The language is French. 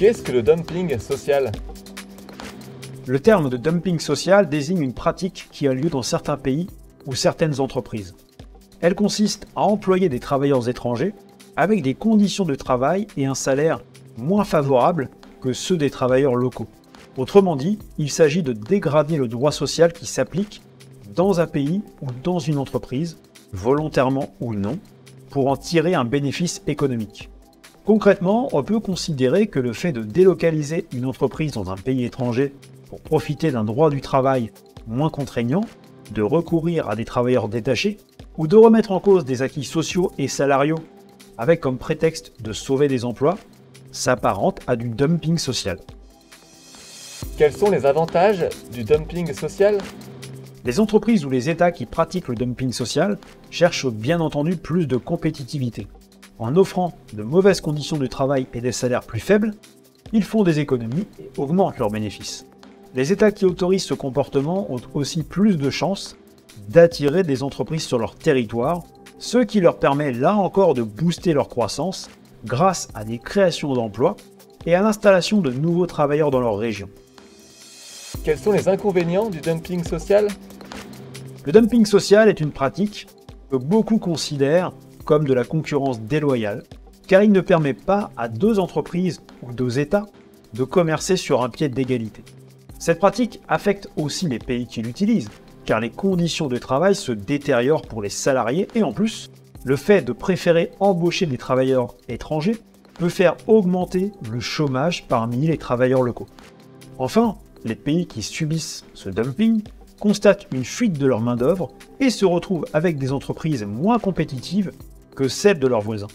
Qu'est-ce que le dumping social? Le terme de dumping social désigne une pratique qui a lieu dans certains pays ou certaines entreprises. Elle consiste à employer des travailleurs étrangers avec des conditions de travail et un salaire moins favorables que ceux des travailleurs locaux. Autrement dit, il s'agit de dégrader le droit social qui s'applique dans un pays ou dans une entreprise, volontairement ou non, pour en tirer un bénéfice économique. Concrètement, on peut considérer que le fait de délocaliser une entreprise dans un pays étranger pour profiter d'un droit du travail moins contraignant, de recourir à des travailleurs détachés, ou de remettre en cause des acquis sociaux et salariaux avec comme prétexte de sauver des emplois, s'apparente à du dumping social. Quels sont les avantages du dumping social? Les entreprises ou les États qui pratiquent le dumping social cherchent bien entendu plus de compétitivité. En offrant de mauvaises conditions de travail et des salaires plus faibles, ils font des économies et augmentent leurs bénéfices. Les États qui autorisent ce comportement ont aussi plus de chances d'attirer des entreprises sur leur territoire, ce qui leur permet là encore de booster leur croissance grâce à des créations d'emplois et à l'installation de nouveaux travailleurs dans leur région. Quels sont les inconvénients du dumping social? Le dumping social est une pratique que beaucoup considèrent comme de la concurrence déloyale, car il ne permet pas à deux entreprises ou deux États de commercer sur un pied d'égalité. Cette pratique affecte aussi les pays qui l'utilisent, car les conditions de travail se détériorent pour les salariés et en plus, le fait de préférer embaucher des travailleurs étrangers peut faire augmenter le chômage parmi les travailleurs locaux. Enfin, les pays qui subissent ce dumping constatent une fuite de leur main-d'œuvre et se retrouvent avec des entreprises moins compétitives que celles de leurs voisins.